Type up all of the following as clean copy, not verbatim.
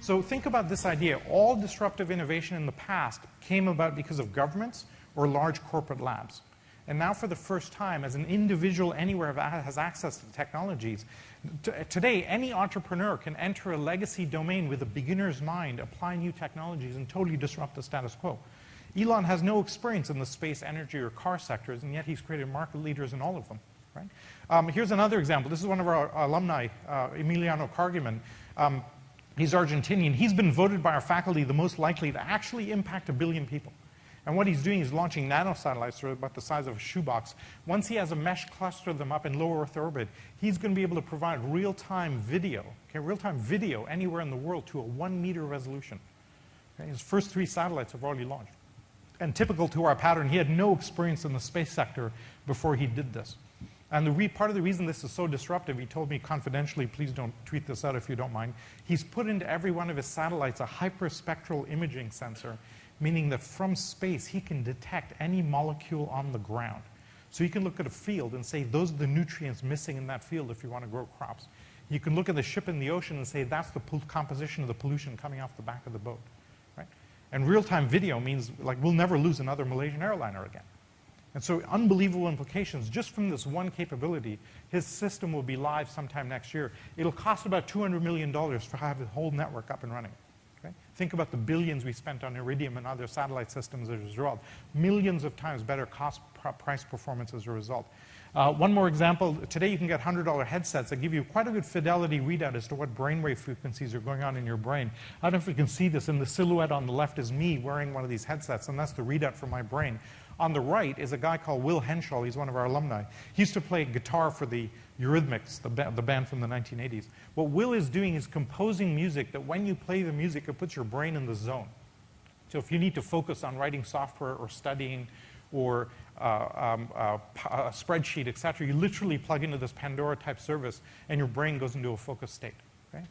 So think about this idea. All disruptive innovation in the past came about because of governments or large corporate labs. And now for the first time, as an individual anywhere has access to the technologies, today any entrepreneur can enter a legacy domain with a beginner's mind, apply new technologies, and totally disrupt the status quo. Elon has no experience in the space, energy, or car sectors, and yet he's created market leaders in all of them. Right? Here's another example. This is one of our alumni, Emiliano Cargiman. He's Argentinian. He's been voted by our faculty the most likely to actually impact 1 billion people. And what he's doing is launching nanosatellites that are about the size of a shoebox. Once he has a mesh cluster of them up in low Earth orbit, he's going to be able to provide real-time video, real-time video anywhere in the world to a 1-meter resolution. Okay? His first 3 satellites have already launched. And typical to our pattern, he had no experience in the space sector before he did this. And part of the reason this is so disruptive, he told me confidentially, please don't tweet this out if you don't mind, he's put into every one of his satellites a hyperspectral imaging sensor, meaning that from space he can detect any molecule on the ground. So you can look at a field and say, those are the nutrients missing in that field if you want to grow crops. You can look at the ship in the ocean and say, that's the composition of the pollution coming off the back of the boat. Right? And real-time video means, like, we'll never lose another Malaysian airliner again. And so unbelievable implications just from this one capability. His system will be live sometime next year. It'll cost about $200 million to have the whole network up and running. Okay? Think about the billions we spent on Iridium and other satellite systems as a result. Millions of times better cost price performance as a result. One more example. Today you can get $100 headsets that give you quite a good fidelity readout as to what brainwave frequencies are going on in your brain. I don't know if you can see this. In the silhouette on the left is me wearing one of these headsets, and that's the readout from my brain. On the right is a guy called Will Henshaw. He's one of our alumni. He used to play guitar for the Eurythmics, the band from the 1980s. What Will is doing is composing music that when you play the music, it puts your brain in the zone. So if you need to focus on writing software or studying or a spreadsheet, etc., you literally plug into this Pandora-type service, and your brain goes into a focused state. Okay?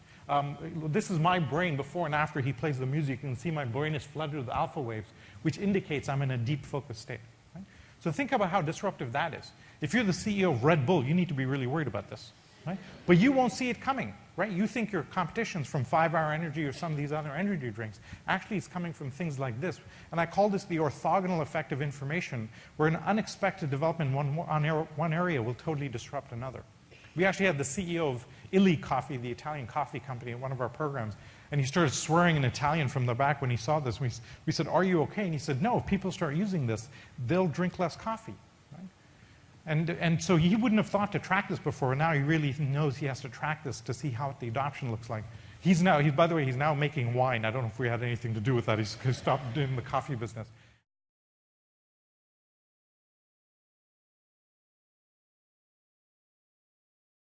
This is my brain before and after he plays the music. You can see my brain is flooded with alpha waves, which indicates I'm in a deep focused state. Right? So think about how disruptive that is. If you're the CEO of Red Bull, you need to be really worried about this. Right? But you won't see it coming. Right? You think your competition's from 5-Hour Energy or some of these other energy drinks. Actually, it's coming from things like this. And I call this the orthogonal effect of information, where an unexpected development in one area will totally disrupt another. We actually had the CEO of Illy Coffee, the Italian coffee company, at one of our programs. And he started swearing in Italian from the back when he saw this. We said, are you okay? And he said, no, if people start using this, they'll drink less coffee. Right? And so he wouldn't have thought to track this before. Now he really knows he has to track this to see how the adoption looks like. By the way, he's now making wine. I don't know if we had anything to do with that. He's stopped doing the coffee business.